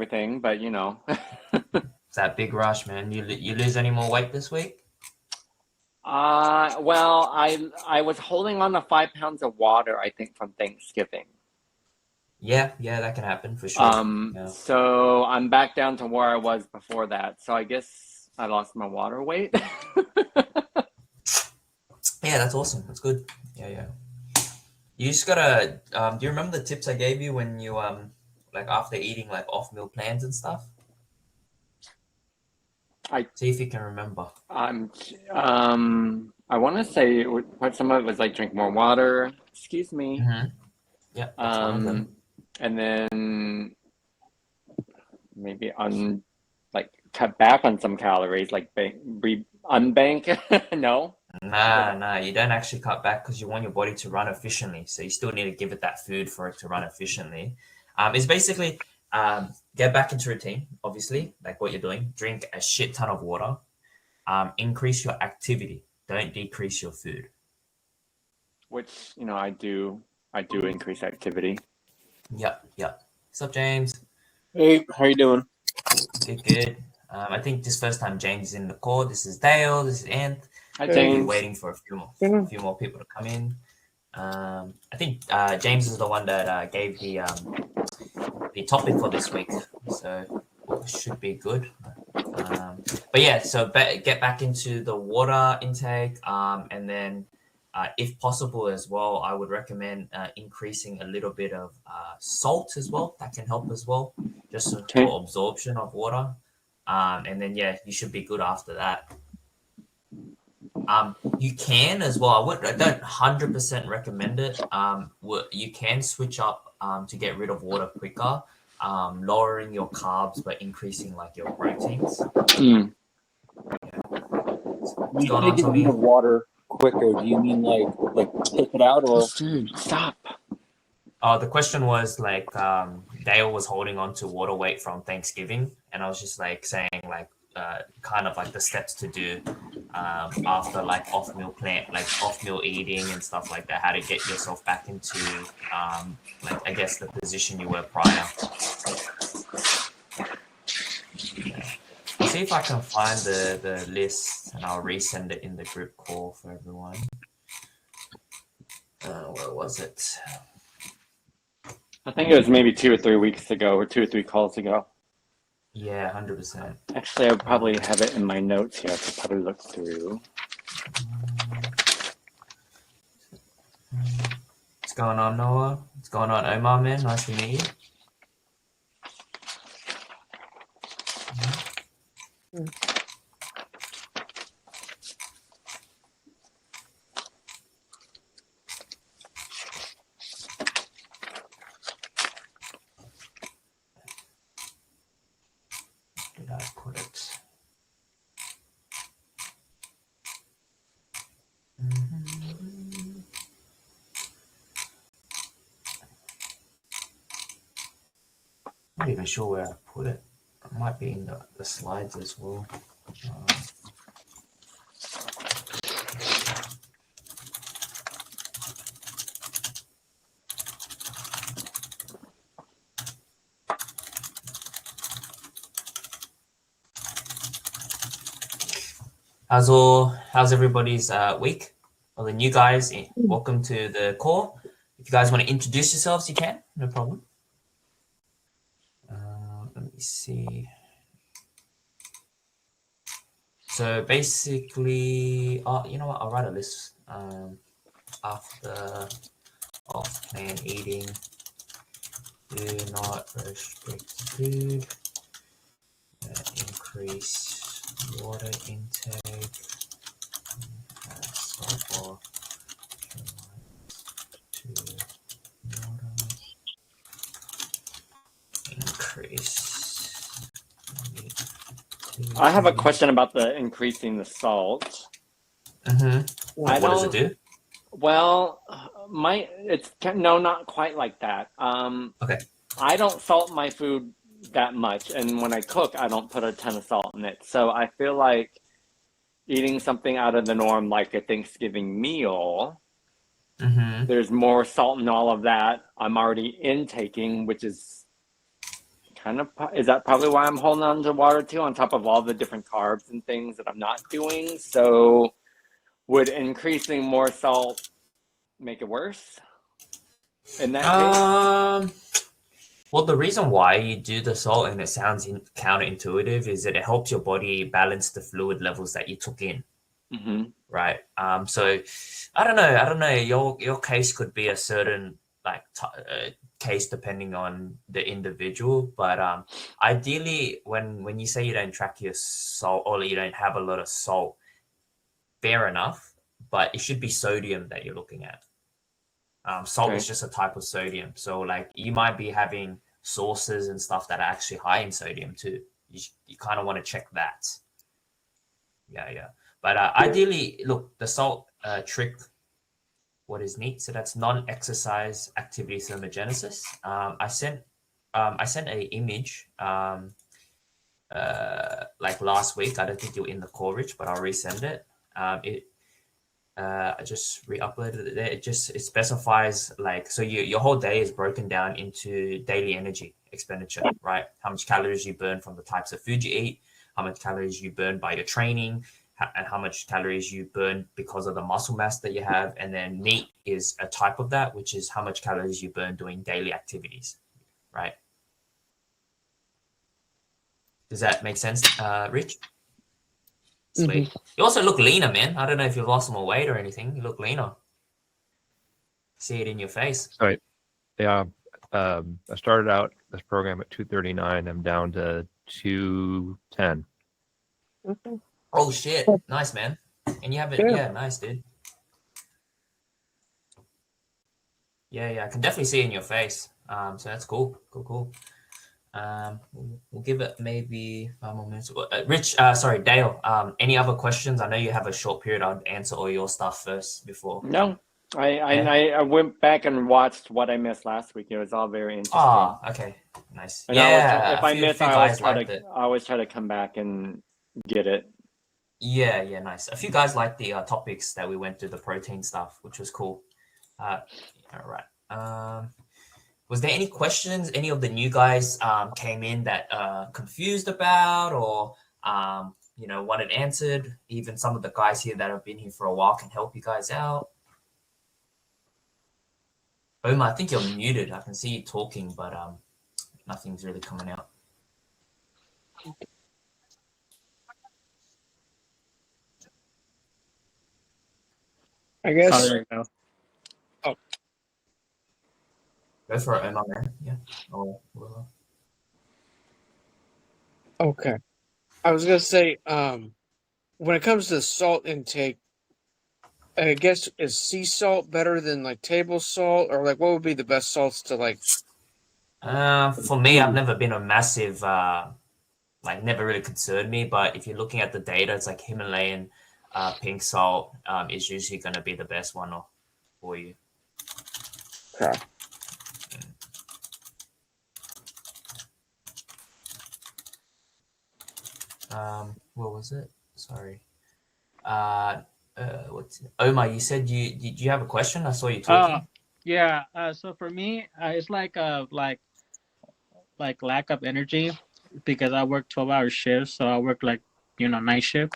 everything, but you know. It's that big rush, man. You lose any more weight this week? Well, I was holding on to 5 pounds of water, I think, from Thanksgiving. Yeah, that can happen for sure. Yeah. So I'm back down to where I was before that. So I guess I lost my water weight. Yeah, that's awesome. That's good. Yeah. You just gotta. Do you remember the tips I gave you when you like after eating like off meal plans and stuff? See if you can remember. I want to say what some of it was like drink more water. Excuse me. Mm-hmm. Yeah, that's one of them. And then maybe cut back on some calories, like unbank. No. Nah, you don't actually cut back because you want your body to run efficiently. So you still need to give it that food for it to run efficiently. It's basically get back into routine, obviously, like what you're doing. Drink a shit ton of water. Increase your activity. Don't decrease your food. Which, I do increase activity. Yep. What's up, James? Hey, how you doing? Good. I think this first time James is in the call. This is Dale. This is Anth. Hi, James. We're waiting for a few more people to come in. I think James is the one that gave the topic for this week, so it should be good. But yeah, so get back into the water intake, and then if possible as well, I would recommend increasing a little bit of salt as well. That can help as well, just for absorption of water. And then you should be good after that. You can as well. I don't 100% recommend it. You can switch up to get rid of water quicker, lowering your carbs but increasing like your proteins. You say get rid of water quicker. Do you mean like take it out or? Dude, stop. The question was like Dale was holding on to water weight from Thanksgiving, and I was just like saying like kind of like the steps to do after like off meal eating and stuff like that, how to get yourself back into like I guess the position you were prior. I'll see if I can find the list and I'll resend it in the group call for everyone. Where was it? I think it was maybe 2 or 3 weeks ago, or 2 or 3 calls ago. Yeah, 100%. Actually, I probably have it in my notes here. I could probably look through. What's going on, Noah? What's going on, Omar, man? Nice to meet you. Did I put it? Not even sure where I put it. It might be in the slides as well. How's everybody's week? Well, the new guys, welcome to the call. If you guys want to introduce yourselves, you can, no problem. Let me see. So basically, you know what? I'll write a list. After off-plan eating, do not restrict food. Increase water intake. Increase. I have a question about the increasing the salt. What does it do? Well, not quite like that. Okay. I don't salt my food that much, and when I cook, I don't put a ton of salt in it. So I feel like eating something out of the norm, like a Thanksgiving meal, there's more salt and all of that I'm already intaking, which is is that probably why I'm holding on to water too, on top of all the different carbs and things that I'm not doing. So would increasing more salt make it worse in that case? Well, the reason why you do the salt, and it sounds counterintuitive, is that it helps your body balance the fluid levels that you took in. Mm-hmm. Right. So I don't know. Your case could be a certain case depending on the individual, but ideally, when you say you don't track your salt or you don't have a lot of salt, fair enough, but it should be sodium that you're looking at. Salt is just a type of sodium, so like you might be having sauces and stuff that are actually high in sodium too. You kind of want to check that. Yeah. But ideally, look, the salt trick, what is neat? So that's non-exercise activity thermogenesis. I sent an image like last week. I don't think you're in the call, Rich, but I'll resend it. I just re-uploaded it there. It specifies like, so your whole day is broken down into daily energy expenditure, right? How much calories you burn from the types of food you eat, how much calories you burn by your training, and how much calories you burn because of the muscle mass that you have. And then NEAT is a type of that, which is how much calories you burn doing daily activities, right? Does that make sense, Rich? Sweet. Mm-hmm. You also look leaner, man. I don't know if you've lost more weight or anything. You look leaner. See it in your face. Right. Yeah. I started out this program at 239. I'm down to 210. Mm-hmm. Oh shit! Nice, man. And you have it. Yeah, nice, dude. Yeah. I can definitely see it in your face. So that's cool. Cool. We'll give it maybe 5 more minutes. Rich, sorry, Dale. Any other questions? I know you have a short period. I'll answer all your stuff first before. No, I went back and watched what I missed last week. It was all very interesting. Oh, okay, nice. And if I miss, I always try to come back and get it. Yeah, nice. A few guys liked the topics that we went through, the protein stuff, which was cool. All right. Was there any questions any of the new guys came in that confused about or wanted answered? Even some of the guys here that have been here for a while can help you guys out. Omar, I think you're muted. I can see you talking, but nothing's really coming out. I guess. Oh, there you go. Oh. Go for it, Omar, man. Yeah. Oh, okay. I was going to say, when it comes to salt intake, I guess, is sea salt better than like table salt, or like what would be the best salts to like? For me, I've never been a massive, never really concerned me. But if you're looking at the data, it's like Himalayan pink salt is usually going to be the best one for you. Okay. What was it? Sorry. Omar, you said did you have a question? I saw you talking. Yeah. So for me, it's like lack of energy because I work 12-hour shifts, so I work night shift,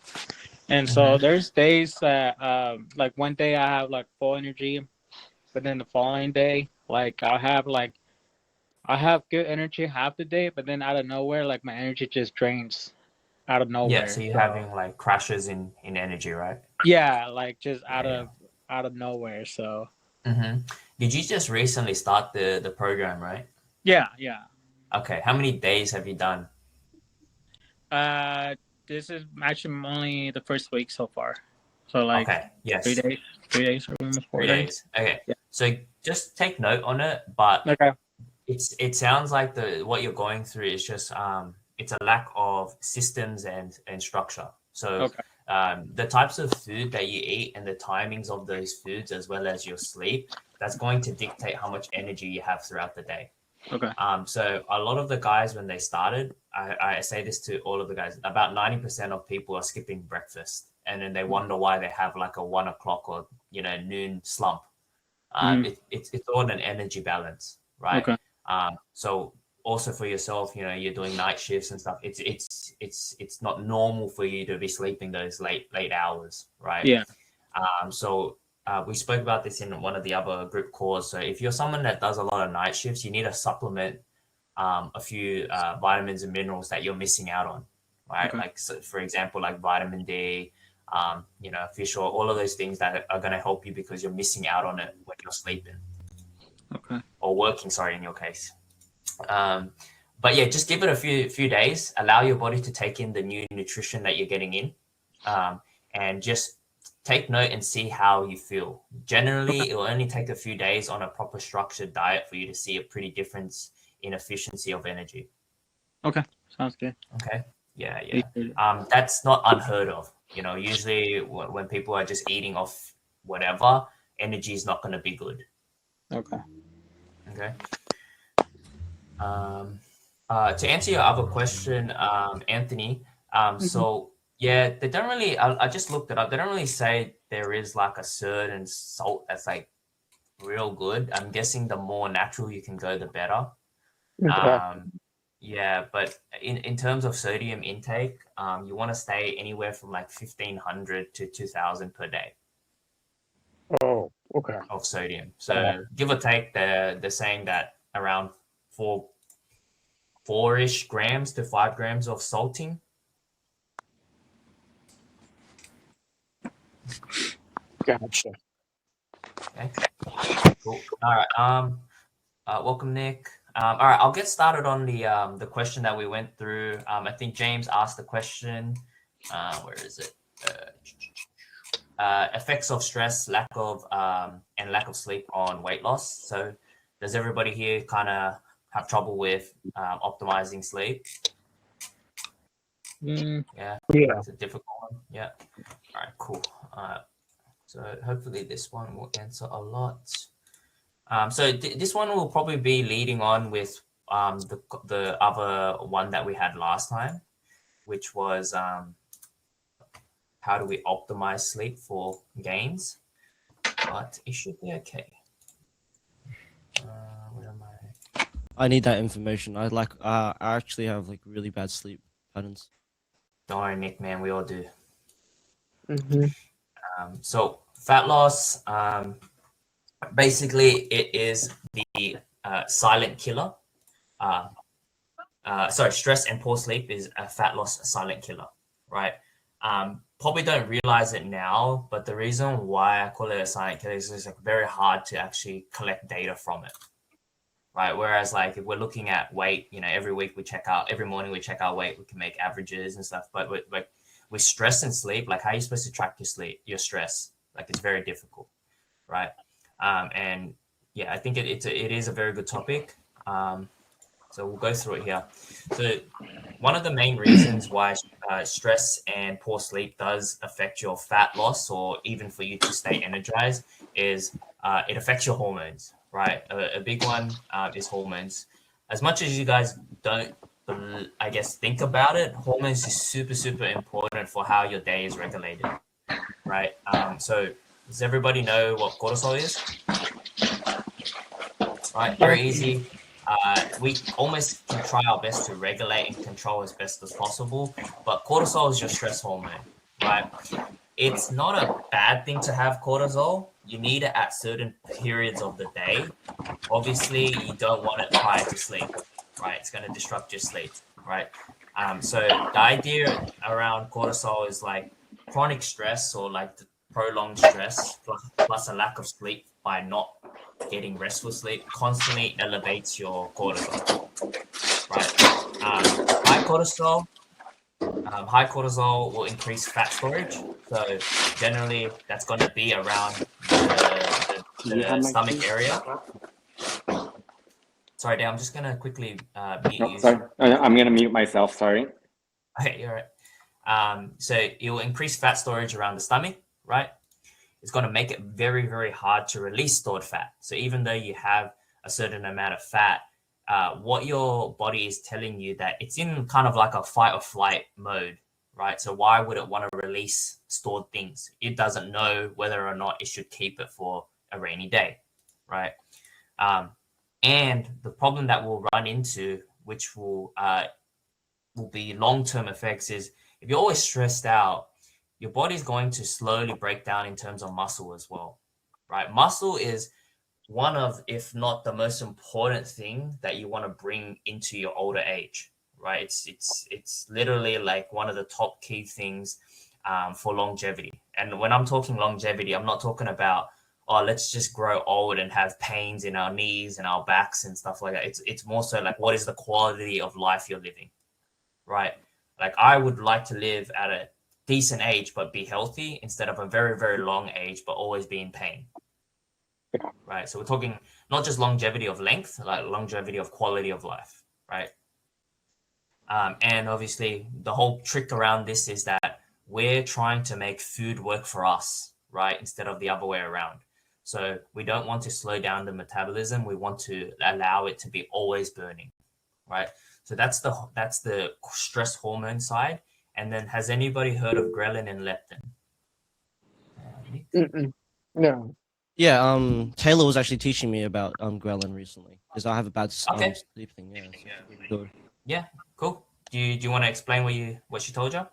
and so there's days that like one day I have like full energy, but then the following day like I have good energy half the day, but then out of nowhere like my energy just drains out of nowhere. Yeah, so you're having like crashes in energy, right? Yeah, like just out of nowhere. So. Did you just recently start the program, right? Yeah. Okay, how many days have you done? This is actually only the first week so far. So like okay, yes. 3 days or almost 4 days. Okay. Yeah. So just take note on it, but okay. It sounds like what you're going through is just it's a lack of systems and structure. So the types of food that you eat and the timings of those foods, as well as your sleep, that's going to dictate how much energy you have throughout the day. Okay. So a lot of the guys, when they started, I say this to all of the guys, about 90% of people are skipping breakfast, and then they wonder why they have like a 1 o'clock or noon slump. It's all an energy balance, right? Okay. So also for yourself, you know, you're doing night shifts and stuff. It's not normal for you to be sleeping those late hours, right? Yeah. So we spoke about this in one of the other group calls. So if you're someone that does a lot of night shifts, you need to supplement a few vitamins and minerals that you're missing out on, right? Okay. Like, so for example, like vitamin D, you know, fish oil, all of those things that are going to help you because you're missing out on it when you're sleeping. Okay. Or working, sorry, in your case. But yeah, just give it a few days. Allow your body to take in the new nutrition that you're getting in, and just take note and see how you feel. Generally, it will only take a few days on a proper structured diet for you to see a pretty difference in efficiency of energy. Okay. Sounds good. Okay. Yeah. That's not unheard of. You know, usually when people are just eating off whatever, energy is not going to be good. Okay. Okay. To answer your other question, Anthony, so yeah, they don't really, I just looked it up. They don't really say there is like a certain salt that's like real good. I'm guessing the more natural you can go, the better. Okay. Yeah, but in terms of sodium intake, you want to stay anywhere from like 1,500 to 2,000 per day Oh, okay. of sodium. So give or take, they're saying that around 4-ish grams to 5 grams of salting. Gotcha. Okay. Cool. All right. Welcome, Nick. All right, I'll get started on the question that we went through. I think James asked the question. Where is it? Effects of stress, lack of sleep on weight loss. So, does everybody here kind of have trouble with optimizing sleep? Yeah. It's a difficult one. Yeah. All right. Cool. So hopefully this one will answer a lot. So this one will probably be leading on with the other one that we had last time, which was how do we optimize sleep for gains? But it should be okay. Where am I? I need that information. I actually have like really bad sleep patterns. Don't worry, Nick, man, we all do. Mm-hmm. So fat loss, basically it is the silent killer. Stress and poor sleep is a fat loss silent killer, right? Probably don't realize it now, but the reason why I call it a silent killer is it's like very hard to actually collect data from it, right? Whereas like if we're looking at weight, you know, every morning we check our weight, we can make averages and stuff. But with stress and sleep, like how are you supposed to track your stress? Like it's very difficult, right? And yeah, I think it is a very good topic. So we'll go through it here. So one of the main reasons why stress and poor sleep does affect your fat loss or even for you to stay energized is it affects your hormones, right? A big one is hormones. As much as you guys don't, I guess, think about it, hormones is super, super important for how your day is regulated, right? So does everybody know what cortisol is? Right, very easy. We almost can try our best to regulate and control as best as possible, but cortisol is your stress hormone, right? It's not a bad thing to have cortisol. You need it at certain periods of the day. Obviously, you don't want it prior to sleep, right? It's going to disrupt your sleep, right? So the idea around cortisol is like chronic stress or like the prolonged stress plus a lack of sleep by not getting restful sleep constantly elevates your cortisol, right? High cortisol will increase fat storage. So generally, that's going to be around the stomach area. Sorry, Dave, I'm just going to quickly mute you. Sorry, I'm going to mute myself. Sorry. Okay, you're right. So it will increase fat storage around the stomach, right? It's going to make it very, very hard to release stored fat. So even though you have a certain amount of fat, what your body is telling you that it's in kind of like a fight or flight mode, right? So why would it want to release stored things? It doesn't know whether or not it should keep it for a rainy day, right? And the problem that we'll run into which will be long-term effects, is if you're always stressed out, your body's going to slowly break down in terms of muscle as well, right? Muscle is one of, if not the most important thing that you want to bring into your older age, right? It's literally like one of the top key things for longevity. And when I'm talking longevity, I'm not talking about, oh, let's just grow old and have pains in our knees and our backs and stuff like that. It's more so like, what is the quality of life you're living, right? Like, I would like to live at a decent age but be healthy, instead of a very, very long age but always be in pain, right? So we're talking not just longevity of length, like longevity of quality of life, right? And obviously the whole trick around this is that we're trying to make food work for us, right, instead of the other way around. So we don't want to slow down the metabolism. We want to allow it to be always burning, right? So that's the stress hormone side. And then, has anybody heard of ghrelin and leptin? No. Yeah, Taylor was actually teaching me about ghrelin recently because I have a bad Okay. sleep thing. Yeah, so it's really good. Yeah, cool. Do you want to explain what she told you?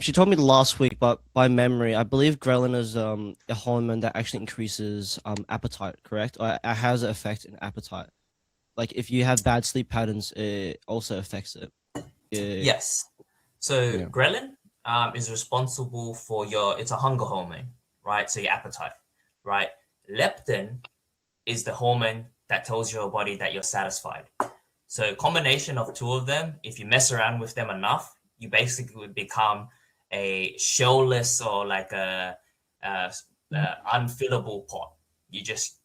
She told me last week, but by memory, I believe ghrelin is a hormone that actually increases appetite. Correct? Or it has an effect in appetite. Like if you have bad sleep patterns, it also affects it. Yes. So Yeah. ghrelin is responsible for it's a hunger hormone, right? So your appetite, right? Leptin is the hormone that tells your body that you're satisfied. So a combination of two of them, if you mess around with them enough, you basically would become a shellless, or like a unfillable pot. You just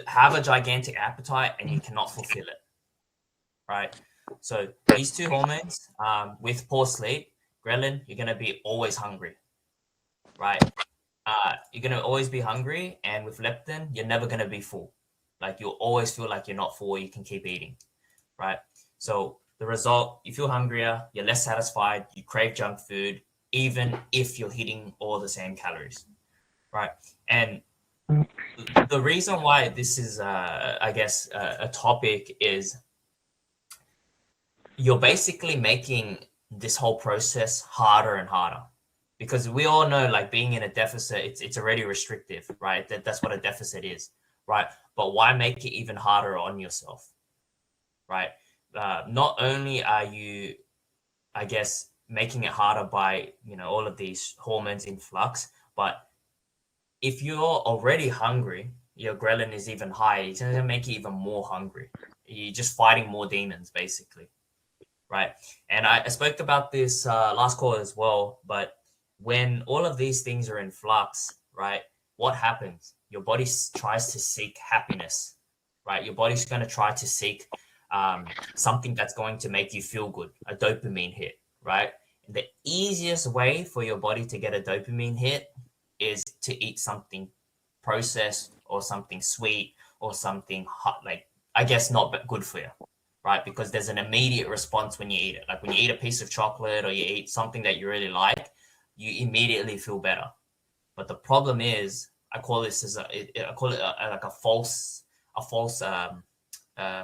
have a gigantic appetite and you cannot fulfill it, right? So these two hormones, with poor sleep, ghrelin, you're going to be always hungry, right? You're going to always be hungry. And with leptin, you're never going to be full. Like, you'll always feel like you're not full, you can keep eating, right? So the result, you feel hungrier, you're less satisfied, you crave junk food, even if you're hitting all the same calories, right? And the reason why this is, I guess, a topic is you're basically making this whole process harder and harder, because we all know, like, being in a deficit, it's already restrictive, right? That's what a deficit is, right? But why make it even harder on yourself, right? Not only are you, I guess, making it harder by, all of these hormones in flux, but if you're already hungry, your ghrelin is even higher. It's going to make you even more hungry. You're just fighting more demons, basically, right? And I spoke about this last call as well, but when all of these things are in flux, right, what happens? Your body tries to seek happiness, right? Your body's going to try to seek something that's going to make you feel good, a dopamine hit, right? And the easiest way for your body to get a dopamine hit is to eat something processed or something sweet or something hot, like, I guess, not good for you, right? Because there's an immediate response when you eat it. Like when you eat a piece of chocolate or you eat something that you really like, you immediately feel better. But the problem is, I call it like a false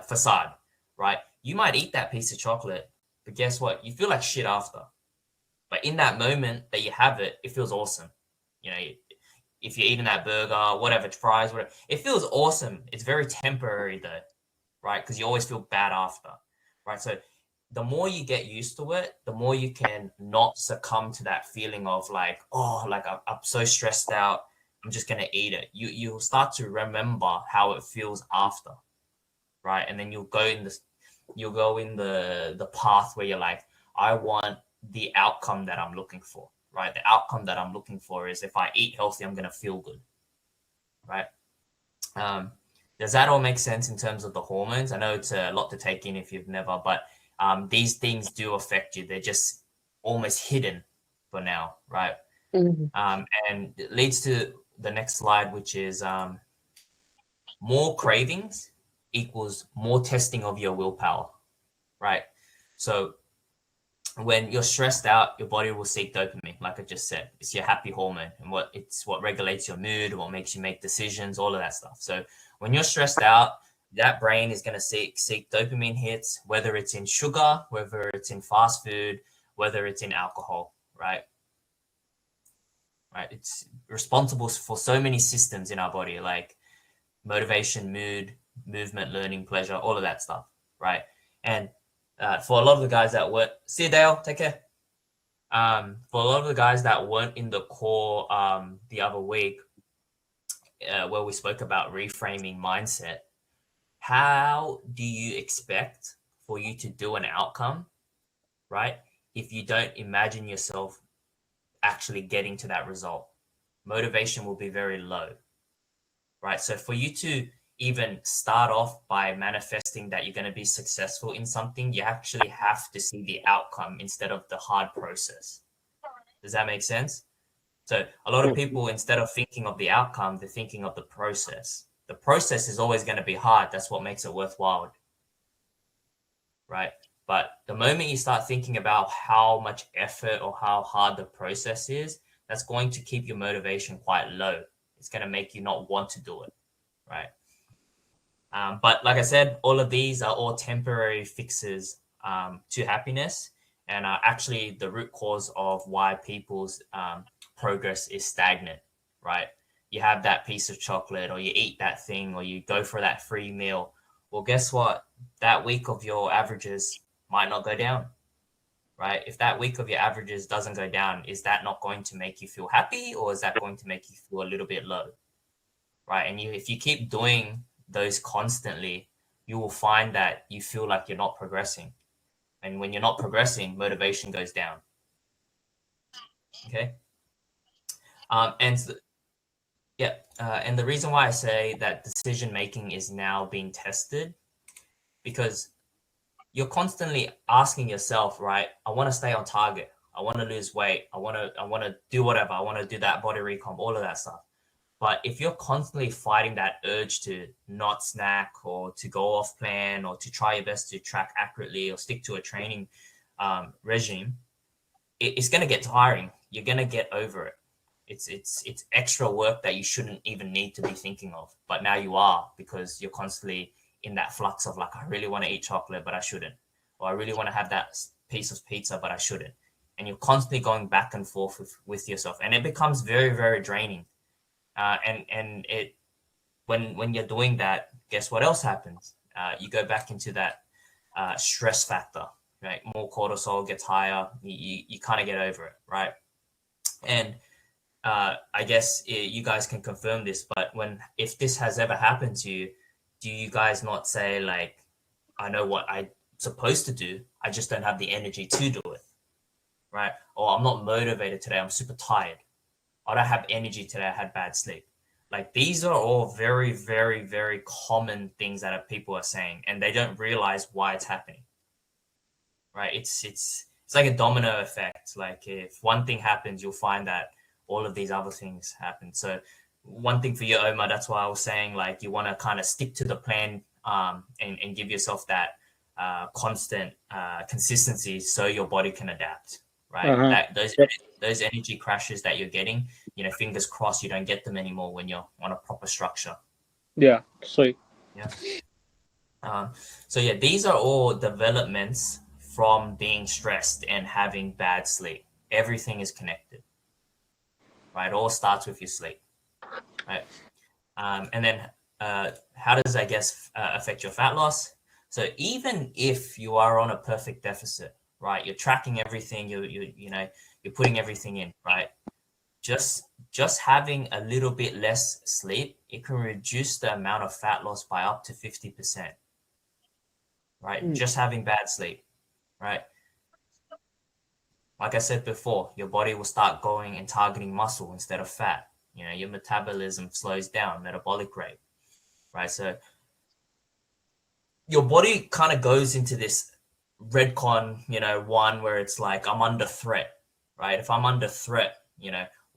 facade, right? You might eat that piece of chocolate, but guess what? You feel like shit after. But in that moment that you have it, it feels awesome. If you're eating that burger, whatever, fries, whatever, it feels awesome. It's very temporary though, right? Because you always feel bad after, right? So the more you get used to it, the more you can not succumb to that feeling of like, oh, like I'm so stressed out, I'm just gonna eat it. You'll start to remember how it feels after, right? And then you'll go in the path where you're like, I want the outcome that I'm looking for, right? The outcome that I'm looking for is if I eat healthy, I'm going to feel good, right? Does that all make sense in terms of the hormones? I know it's a lot to take in if you've never, but these things do affect you. They're just almost hidden for now, right? Mm-hmm. And it leads to the next slide, which is more cravings equals more testing of your willpower, right? So when you're stressed out, your body will seek dopamine, like I just said. It's your happy hormone, and what regulates your mood, what makes you make decisions, all of that stuff. So when you're stressed out, that brain is going to seek dopamine hits, whether it's in sugar, whether it's in fast food, whether it's in alcohol, right? Right. It's responsible for so many systems in our body, like motivation, mood, movement, learning, pleasure, all of that stuff, right? And for a lot of the guys that weren't, see you, Dale, take care. For a lot of the guys that weren't in the core the other week, where we spoke about reframing mindset, how do you expect for you to do an outcome, right, if you don't imagine yourself actually getting to that result? Motivation will be very low, right? So for you to even start off by manifesting that you're going to be successful in something, you actually have to see the outcome instead of the hard process. Does that make sense? So a lot of people, instead of thinking of the outcome, they're thinking of the process. The process is always going to be hard. That's what makes it worthwhile, right? But the moment you start thinking about how much effort or how hard the process is, that's going to keep your motivation quite low. It's going to make you not want to do it, right? But like I said, all of these are all temporary fixes to happiness, and are actually the root cause of why people's progress is stagnant, right? You have that piece of chocolate, or you eat that thing, or you go for that free meal. Well, guess what? That week of your averages might not go down, right? If that week of your averages doesn't go down, is that not going to make you feel happy, or is that going to make you feel a little bit low, right? And if you keep doing those constantly, you will find that you feel like you're not progressing. And when you're not progressing, motivation goes down. Okay. And the reason why I say that decision making is now being tested, because you're constantly asking yourself, right? I want to stay on target. I want to lose weight. I want to do whatever. I want to do that body recomp, all of that stuff. But if you're constantly fighting that urge to not snack, or to go off plan, or to try your best to track accurately, or stick to a training regime, it's going to get tiring. You're going to get over it. It's extra work that you shouldn't even need to be thinking of, but now you are, because you're constantly in that flux of like, I really want to eat chocolate, but I shouldn't, or I really want to have that piece of pizza, but I shouldn't. And you're constantly going back and forth with yourself, and it becomes very, very draining. And it, when you're doing that, guess what else happens? You go back into that stress factor, right? More cortisol gets higher. You kind of get over it, right? And I guess you guys can confirm this, but if this has ever happened to you, do you guys not say like, I know what I'm supposed to do, I just don't have the energy to do it, right? Or I'm not motivated today, I'm super tired. I don't have energy today, I had bad sleep. Like, these are all very, very, very common things that people are saying, and they don't realize why it's happening, right? It's like a domino effect. Like, if one thing happens, you'll find that all of these other things happen. So one thing for you, Omar, that's why I was saying, like, you want to kind of stick to the plan and give yourself that constant consistency so your body can adapt, right? Uh-huh. Those energy crashes that you're getting, fingers crossed you don't get them anymore when you're on a proper structure. Yeah, sweet. Yeah. So yeah, these are all developments from being stressed and having bad sleep. Everything is connected, right? It all starts with your sleep, right? And then how does, I guess, affect your fat loss? So even if you are on a perfect deficit, right? You're tracking everything, you're putting everything in, right? Just having a little bit less sleep, it can reduce the amount of fat loss by up to 50%, right? Just having bad sleep, right? Like I said before, your body will start going and targeting muscle instead of fat. Your metabolism slows down, metabolic rate, right? So your body kind of goes into this redcon, one where it's like, I'm under threat, right? If I'm under threat,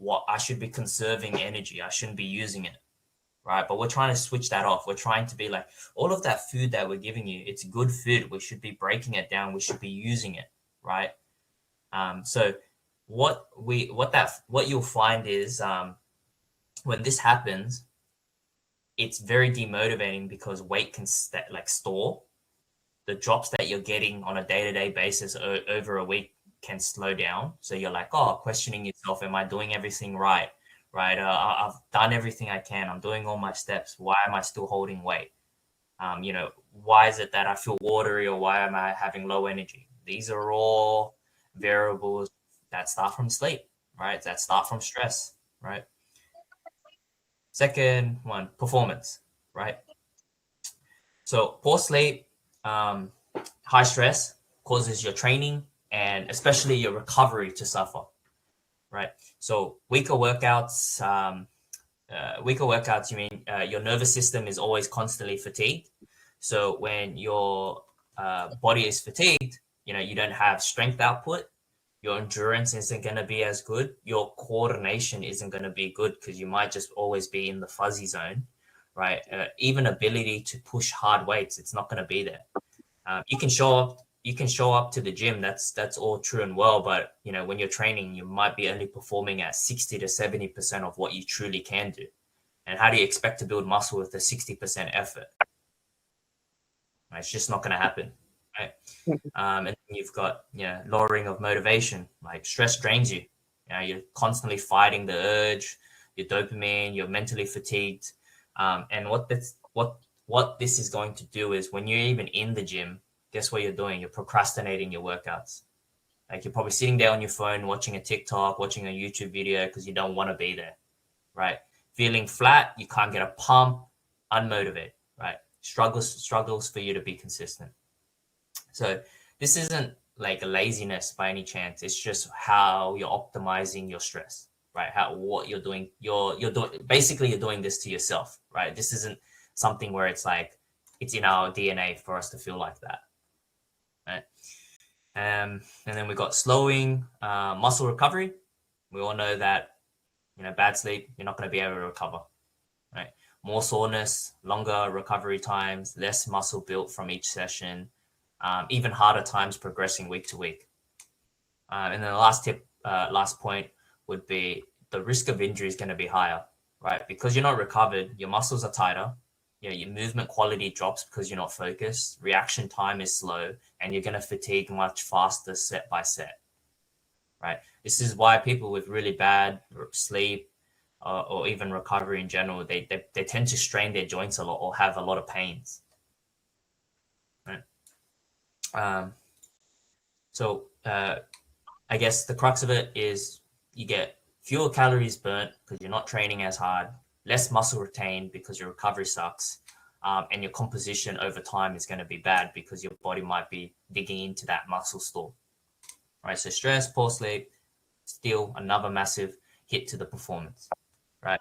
what I should be conserving energy. I shouldn't be using it, right? But we're trying to switch that off. We're trying to be like, all of that food that we're giving you, it's good food. We should be breaking it down. We should be using it, right? So what you'll find is when this happens, it's very demotivating because weight can store. The drops that you're getting on a day-to-day basis over a week can slow down. So you're like, questioning yourself, am I doing everything right? Right? I've done everything I can. I'm doing all my steps. Why am I still holding weight? Why is it that I feel watery, or why am I having low energy? These are all variables that start from sleep, right? That start from stress, right? Second one, performance, right? So poor sleep, high stress causes your training and especially your recovery to suffer, right? So weaker workouts, you mean your nervous system is always constantly fatigued. So when your body is fatigued, you don't have strength output. Your endurance isn't going to be as good. Your coordination isn't going to be good because you might just always be in the fuzzy zone, right? Even ability to push hard weights, it's not going to be there. You can show up to the gym. That's all true and well, but when you're training, you might be only performing at 60 to 70% of what you truly can do. And how do you expect to build muscle with a 60% effort? It's just not going to happen, right? And then you've got lowering of motivation. Like stress drains you. You're constantly fighting the urge, your dopamine, you're mentally fatigued. And what this is going to do is when you're even in the gym, guess what you're doing? You're procrastinating your workouts. Like you're probably sitting there on your phone, watching a TikTok, watching a YouTube video because you don't want to be there, right? Feeling flat, you can't get a pump, unmotivated, right? Struggles for you to be consistent. So this isn't like a laziness by any chance. It's just how you're optimizing your stress, right? What you're doing. You're doing this to yourself, right? This isn't something where it's like it's in our DNA for us to feel like that, right? And then we got slowing muscle recovery. We all know that bad sleep, you're not going to be able to recover, right? More soreness, longer recovery times, less muscle built from each session, even harder times progressing week to week. And then the last point would be the risk of injury is going to be higher, right? Because you're not recovered, your muscles are tighter. Your movement quality drops because you're not focused. Reaction time is slow, and you're going to fatigue much faster set by set, right? This is why people with really bad sleep or even recovery in general, they tend to strain their joints a lot or have a lot of pains, right? So I guess the crux of it is you get fewer calories burnt because you're not training as hard, less muscle retained because your recovery sucks, and your composition over time is going to be bad because your body might be digging into that muscle store, right? So stress, poor sleep, still another massive hit to the performance, right?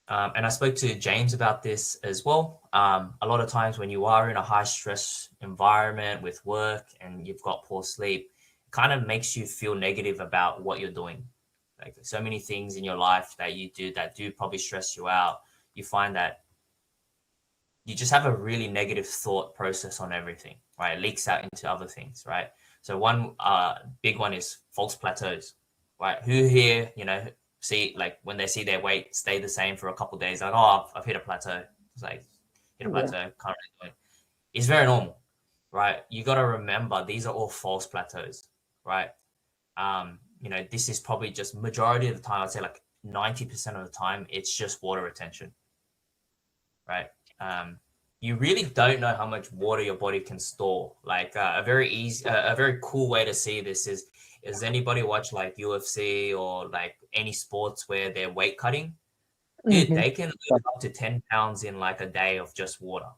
And I spoke to James about this as well. A lot of times when you are in a high stress environment with work and you've got poor sleep, it kind of makes you feel negative about what you're doing. Like so many things in your life that you do that do probably stress you out. You find that you just have a really negative thought process on everything, right? It leaks out into other things, right? So one big one is false plateaus, right? Who here, see like when they see their weight stay the same for a couple of days, like, I've hit a plateau. It's like hit a plateau, can't really do it. It's very normal, right? You got to remember these are all false plateaus, right? This is probably just majority of the time, I'd say like 90% of the time, it's just water retention, right? You really don't know how much water your body can store. Like a very cool way to see this is anybody watch like UFC or like any sports where they're weight cutting? Dude, they can lose up to 10 pounds in like a day of just water.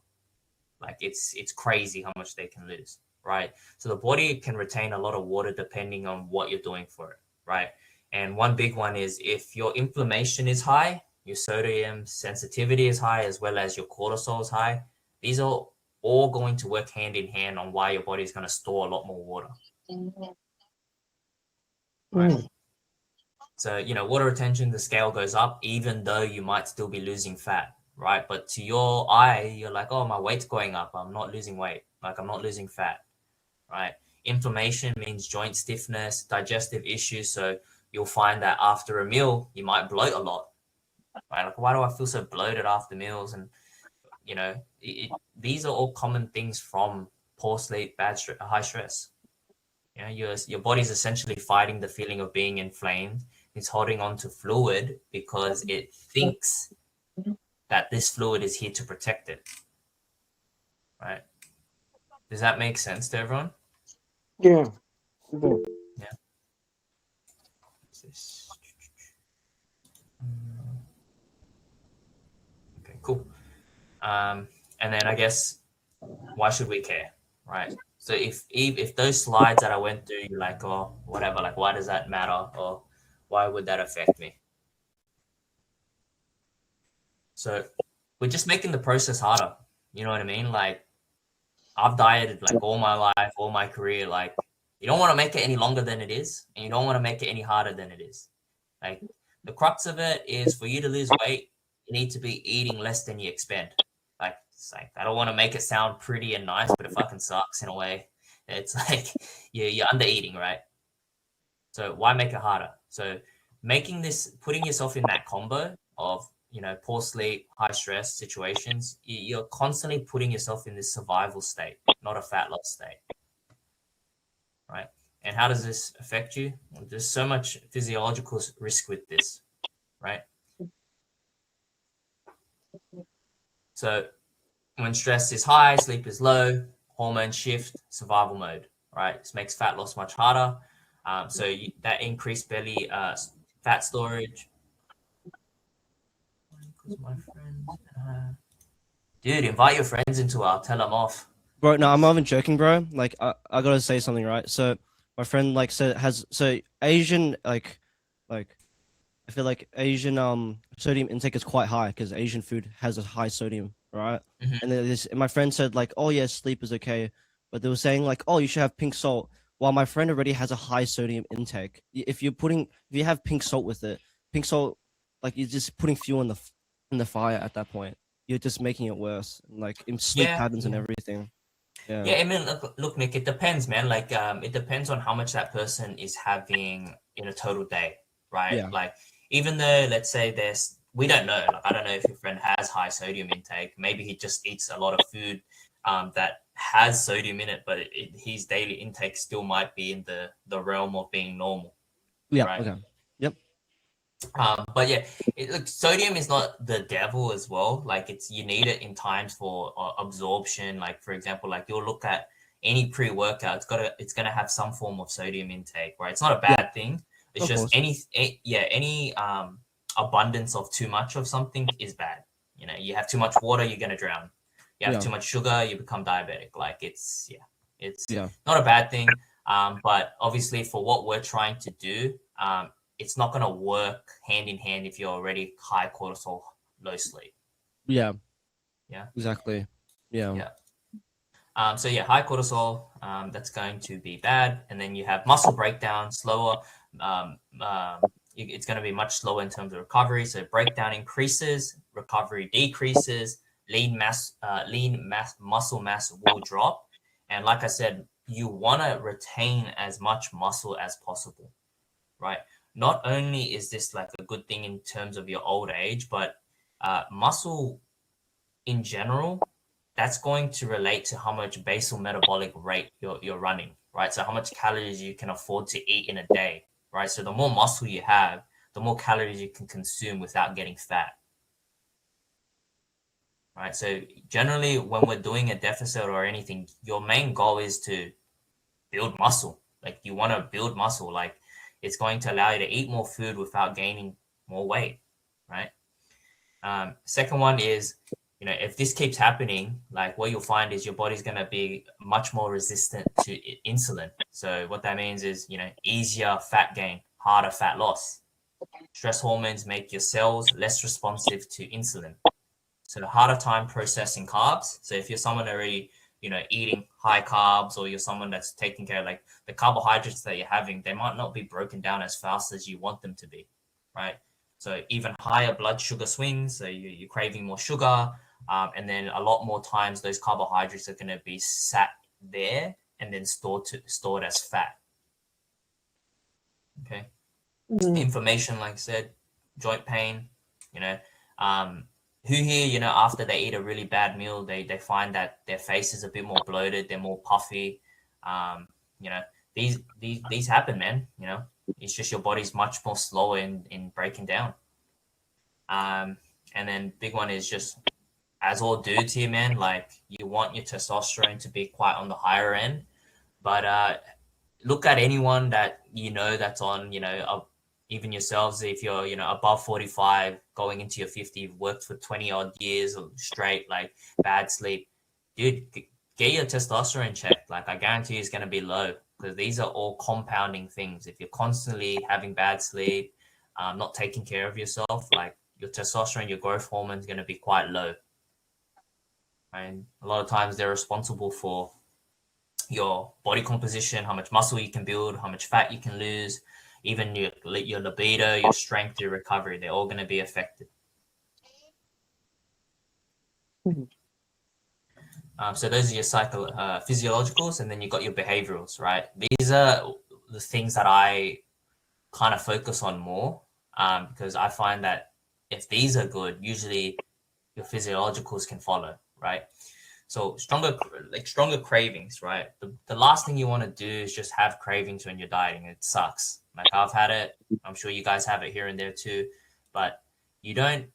Like it's crazy how much they can lose, right? So the body can retain a lot of water depending on what you're doing for it, right? And one big one is if your inflammation is high, your sodium sensitivity is high, as well as your cortisol is high. These are all going to work hand in hand on why your body is going to store a lot more water. Right. So, water retention, the scale goes up, even though you might still be losing fat, right? But to your eye, you're like, oh, my weight's going up. I'm not losing weight. Like I'm not losing fat, right? Inflammation means joint stiffness, digestive issues. So you'll find that after a meal, you might bloat a lot, right? Like, why do I feel so bloated after meals? And these are all common things from poor sleep, high stress. Your body's essentially fighting the feeling of being inflamed. It's holding on to fluid because it thinks that this fluid is here to protect it, right? Does that make sense to everyone? Yeah. Yeah. Okay, cool. And then I guess, why should we care, right? So if those slides that I went through, you're like, oh, whatever, like, why does that matter? Or why would that affect me? So we're just making the process harder. You know what I mean? Like, I've dieted like all my life, all my career. Like, you don't want to make it any longer than it is, and you don't want to make it any harder than it is. Like, the crux of it is, for you to lose weight, you need to be eating less than you expend. Like, it's like, I don't want to make it sound pretty and nice, but it fucking sucks in a way. It's like you're under eating, right? So why make it harder? So putting yourself in that combo of, poor sleep, high stress situations, you're constantly putting yourself in this survival state, not a fat loss state, right? And how does this affect you? Well, there's so much physiological risk with this, right? So when stress is high, sleep is low, hormones shift, survival mode, right? This makes fat loss much harder. That increased belly fat storage. My friends, dude, invite your friends into our tell them off. Bro, no, I'm not even joking, bro. Like, I gotta say something, right? So my friend Asian I feel like Asian sodium intake is quite high because Asian food has a high sodium, right? Mhm. And then my friend said like, oh yeah, sleep is okay, but they were saying like, oh, you should have pink salt. While my friend already has a high sodium intake. If you have pink salt with it, pink salt, like, you're just putting fuel in the fire at that point. You're just making it worse, like in sleep patterns and everything. Yeah, I mean, look, Nick, it depends, man. Like, it depends on how much that person is having in a total day, right? Yeah. Like, even though, let's say we don't know. Like, I don't know if your friend has high sodium intake. Maybe he just eats a lot of food that has sodium in it, but his daily intake still might be in the realm of being normal. Yeah. Right? Okay. Yep. But yeah, sodium is not the devil as well. Like, you need it in times for absorption. Like, for example, like, you'll look at any pre-workout, it's gonna have some form of sodium intake, right? It's not a bad thing. It's just any abundance of too much of something is bad. You have too much water, you're gonna drown. You have too much sugar, you become diabetic. Like, it's not a bad thing. But obviously, for what we're trying to do, it's not going to work hand in hand if you're already high cortisol, low sleep. Yeah. Yeah. Exactly. Yeah. Yeah. So yeah, high cortisol, that's going to be bad. And then you have muscle breakdown, slower. It's going to be much slower in terms of recovery. So breakdown increases, recovery decreases, lean muscle mass will drop. And like I said, you want to retain as much muscle as possible, right? Not only is this like a good thing in terms of your old age, but muscle in general, that's going to relate to how much basal metabolic rate you're running, right? So how much calories you can afford to eat in a day, right? So the more muscle you have, the more calories you can consume without getting fat, right? So generally, when we're doing a deficit or anything, your main goal is to build muscle. Like, you want to build muscle. Like, it's going to allow you to eat more food without gaining more weight, right? Second one is, if this keeps happening, like, what you'll find is your body's going to be much more resistant to insulin. So what that means is, easier fat gain, harder fat loss. Stress hormones make your cells less responsive to insulin. So harder time processing carbs. So if you're someone already, eating high carbs, or you're someone that's taking care of, like, the carbohydrates that you're having, they might not be broken down as fast as you want them to be, right? So even higher blood sugar swings, so you're craving more sugar, and then a lot more times those carbohydrates are going to be sat there and then stored as fat. Okay. Inflammation, like I said, joint pain, You know, who here, you know, after they eat a really bad meal, they find that their face is a bit more bloated, they're more puffy. You know, these happen, man. You know, it's just your body's much more slower in breaking down. And then big one is just, as all dudes here, man, like you want your testosterone to be quite on the higher end, but look at anyone that you know that's on, you know, even yourselves, if you're, you know, above 45, going into your 50, you've worked for 20 odd years straight, like bad sleep, dude, get your testosterone checked. Like I guarantee it's going to be low, because these are all compounding things. If you're constantly having bad sleep, not taking care of yourself, like your testosterone, your growth hormone is going to be quite low. And a lot of times they're responsible for your body composition, how much muscle you can build, how much fat you can lose, even your libido, your strength, your recovery. They're all going to be affected. So those are your physiologicals, and then you've got your behaviorals, right? These are the things that I kind of focus on more, because I find that if these are good, usually your physiologicals can follow, right? So stronger cravings, right? The last thing you want to do is just have cravings when you're dieting. It sucks. Like I've had it. I'm sure you guys have it here and there too. But you're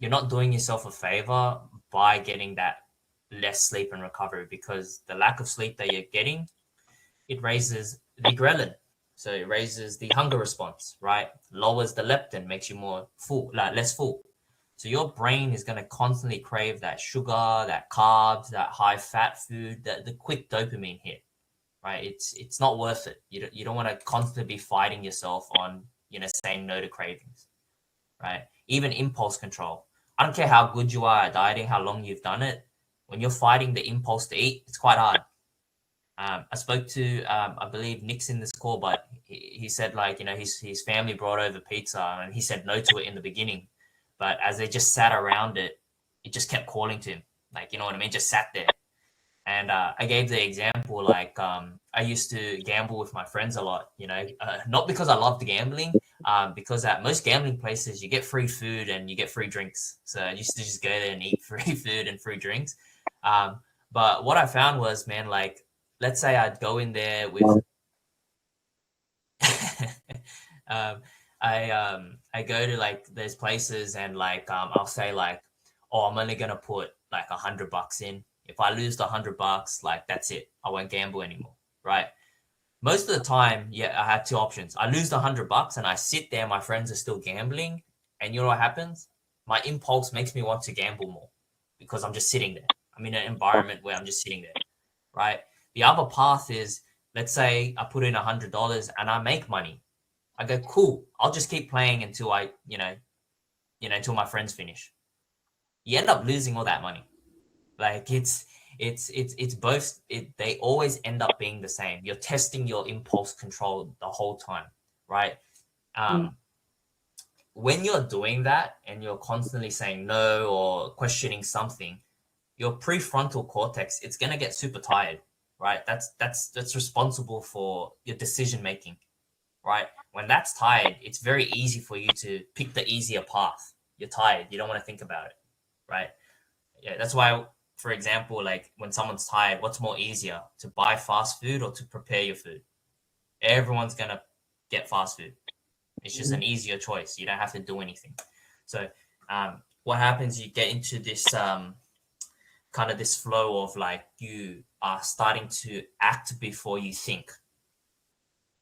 not doing yourself a favor by getting that less sleep and recovery, because the lack of sleep that you're getting, it raises the ghrelin. So it raises the hunger response, right? Lowers the leptin, makes you more full, like less full. So your brain is going to constantly crave that sugar, that carbs, that high fat food, the quick dopamine hit, right? It's not worth it. You don't want to constantly be fighting yourself on, you know, saying no to cravings, right? Even impulse control. I don't care how good you are at dieting, how long you've done it. When you're fighting the impulse to eat, it's quite hard. I spoke to, I believe Nick's in this call, but he said, like, you know, his family brought over pizza and he said no to it in the beginning. But as they just sat around it, it just kept calling to him. Like, you know what I mean? Just sat there. And I gave the example, like, I used to gamble with my friends a lot, you know, not because I loved gambling, because at most gambling places, you get free food and you get free drinks. So I used to just go there and eat free food and free drinks. But what I found was, man, like, let's say I'd go in there with, I go to like those places and like I'll say like, oh, I'm only gonna put like $100 in. If I lose the $100, like that's it. I won't gamble anymore, right? Most of the time, yeah, I had two options. I lose the $100 and I sit there. My friends are still gambling, and you know what happens? My impulse makes me want to gamble more because I'm just sitting there. I'm in an environment where I'm just sitting there, right? The other path is, let's say I put in $100 and I make money. I go, cool. I'll just keep playing until I, until my friends finish. You end up losing all that money. Like it's both. They always end up being the same. You're testing your impulse control the whole time, right? When you're doing that and you're constantly saying no or questioning something, your prefrontal cortex, it's gonna get super tired, right? That's responsible for your decision making, right? When that's tired, it's very easy for you to pick the easier path. You're tired. You don't want to think about it, right? Yeah, that's why, for example, like when someone's tired, what's more easier, to buy fast food or to prepare your food? Everyone's going to get fast food. It's just an easier choice. You don't have to do anything. So what happens, you get into this kind of this flow of like you are starting to act before you think,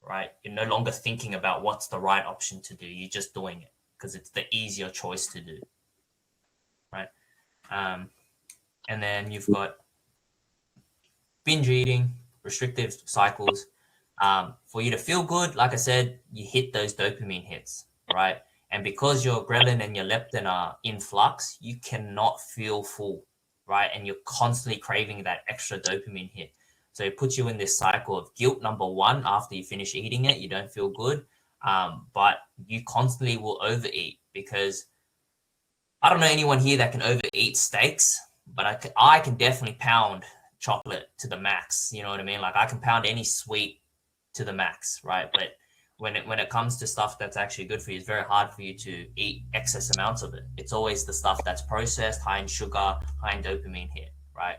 right? You're no longer thinking about what's the right option to do. You're just doing it because it's the easier choice to do, right? And then you've got binge eating, restrictive cycles. For you to feel good, like I said, you hit those dopamine hits, right? And because your ghrelin and your leptin are in flux, you cannot feel full, right? And you're constantly craving that extra dopamine hit. So it puts you in this cycle of guilt, number one. After you finish eating it, you don't feel good, but you constantly will overeat, because I don't know anyone here that can overeat steaks, but I can definitely pound chocolate to the max. You know what I mean? Like I can pound any sweet to the max, right? But when it comes to stuff that's actually good for you, it's very hard for you to eat excess amounts of it. It's always the stuff that's processed, high in sugar, high in dopamine hit, right?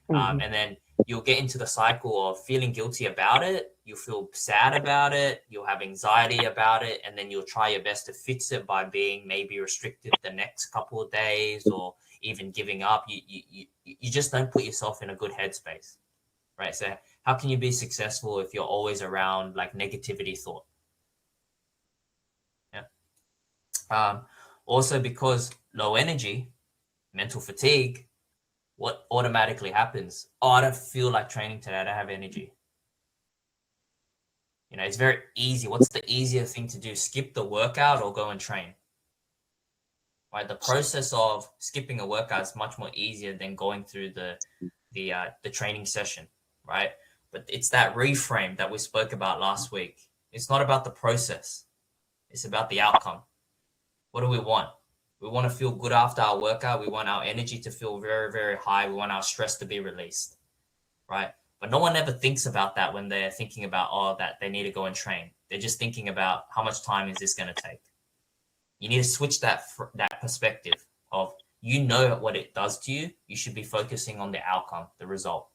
And then you'll get into the cycle of feeling guilty about it. You'll feel sad about it. You'll have anxiety about it. And then you'll try your best to fix it by being maybe restricted the next couple of days or even giving up. You just don't put yourself in a good headspace, right? So how can you be successful if you're always around like negativity thought? Yeah. Also, because low energy, mental fatigue, what automatically happens? Oh, I don't feel like training today. I don't have energy. You know, it's very easy. What's the easier thing to do? Skip the workout or go and train? Right. The process of skipping a workout is much more easier than going through the training session, right? But it's that reframe that we spoke about last week. It's not about the process. It's about the outcome. What do we want? We want to feel good after our workout. We want our energy to feel very, very high. We want our stress to be released, right? But no one ever thinks about that when they're thinking about, that they need to go and train. They're just thinking about how much time is this going to take? You need to switch that perspective of, you know what it does to you. You should be focusing on the outcome, the result.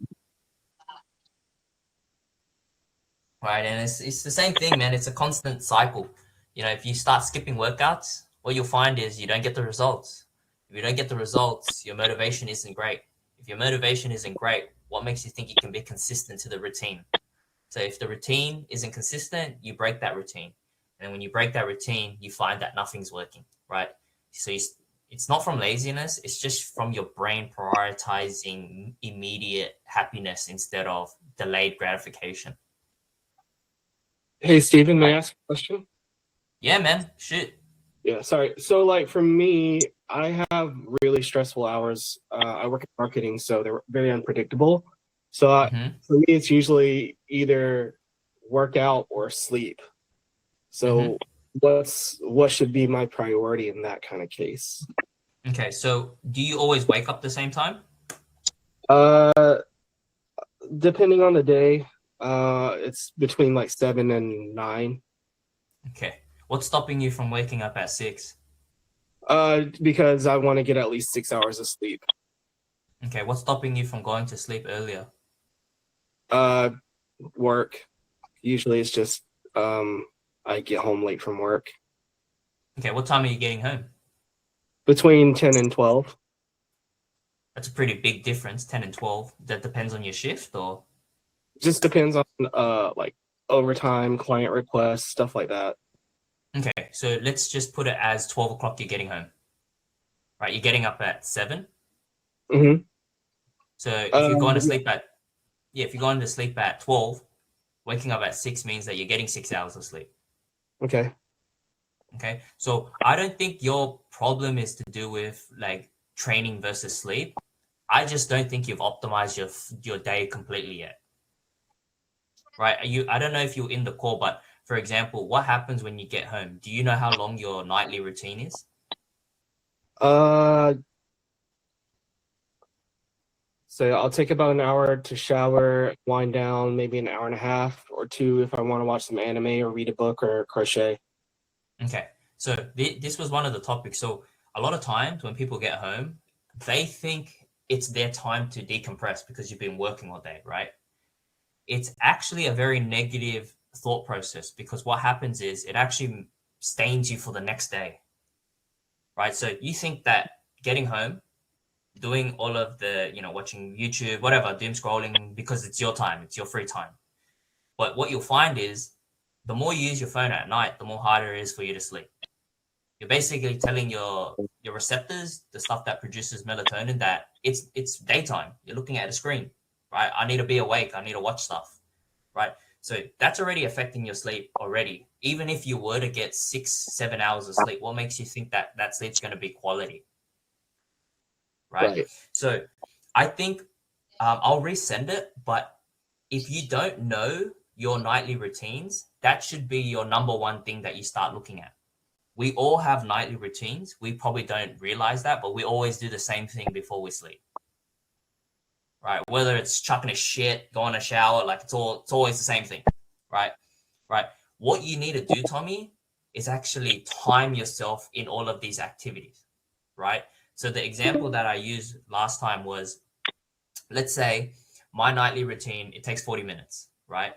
Right, and it's the same thing, man. It's a constant cycle. You know, if you start skipping workouts, what you'll find is you don't get the results. If you don't get the results, your motivation isn't great. If your motivation isn't great, what makes you think you can be consistent to the routine? So if the routine isn't consistent, you break that routine. And when you break that routine, you find that nothing's working, right? So it's not from laziness. It's just from your brain prioritizing immediate happiness instead of delayed gratification. Hey, Steven, may I ask a question? Yeah, man. Shoot. Yeah, sorry. So, like, for me, I have really stressful hours. I work in marketing, so they're very unpredictable. So, for me, it's usually either workout or sleep. So, what should be my priority in that kind of case? Okay, so do you always wake up the same time? Depending on the day, it's between like 7 and 9. Okay. What's stopping you from waking up at 6? Because I want to get at least 6 hours of sleep. Okay. What's stopping you from going to sleep earlier? Work. Usually it's just I get home late from work. Okay. What time are you getting home? Between 10 and 12. That's a pretty big difference, 10 and 12. That depends on your shift, or? Just depends on like overtime, client requests, stuff like that. Okay, so let's just put it as 12 o'clock you're getting home. Right, you're getting up at 7? Mm-hmm. So if you're going to sleep at, if you're going to sleep at 12, waking up at 6 means that you're getting 6 hours of sleep. Okay. Okay, so I don't think your problem is to do with like training versus sleep. I just don't think you've optimized your day completely yet. Right, I don't know if you're in the call, but for example, what happens when you get home? Do you know how long your nightly routine is? So I'll take about an hour to shower, wind down, maybe an hour and a half or 2 if I want to watch some anime or read a book or crochet. Okay, so this was one of the topics. So a lot of times when people get home, they think it's their time to decompress because you've been working all day, right? It's actually a very negative thought process, because what happens is it actually stains you for the next day, right? So you think that getting home, doing all of the, watching YouTube, whatever, doom scrolling, because it's your time, it's your free time. But what you'll find is the more you use your phone at night, the more harder it is for you to sleep. You're basically telling your receptors, the stuff that produces melatonin, that it's daytime. You're looking at a screen, right? I need to be awake. I need to watch stuff, right? So that's already affecting your sleep already. Even if you were to get 6-7 hours of sleep, what makes you think that sleep's going to be quality? Right? So I think I'll resend it, but if you don't know your nightly routines, that should be your number one thing that you start looking at. We all have nightly routines. We probably don't realize that, but we always do the same thing before we sleep. Right? Whether it's chucking a shit, going to shower, like it's always the same thing. Right? What you need to do, Tommy, is actually time yourself in all of these activities, right? So the example that I used last time was, let's say my nightly routine, it takes 40 minutes, right?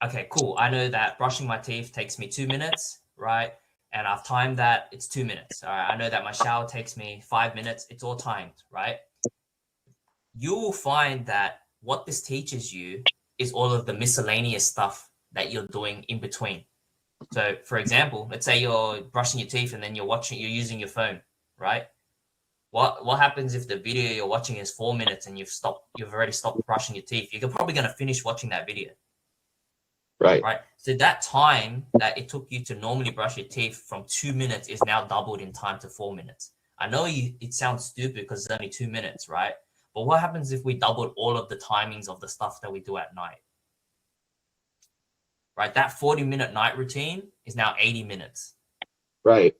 Okay, cool. I know that brushing my teeth takes me 2 minutes, right? And I've timed that, it's 2 minutes. All right. I know that my shower takes me 5 minutes. It's all timed, right? You will find that what this teaches you is all of the miscellaneous stuff that you're doing in between. So, for example, let's say you're brushing your teeth and then you're using your phone, right? What happens if the video you're watching is 4 minutes and you've already stopped brushing your teeth? You're probably going to finish watching that video. Right. Right. So that time that it took you to normally brush your teeth from 2 minutes is now doubled in time to 4 minutes. I know it sounds stupid because it's only 2 minutes, right? But what happens if we doubled all of the timings of the stuff that we do at night? Right. That 40-minute night routine is now 80 minutes. Right.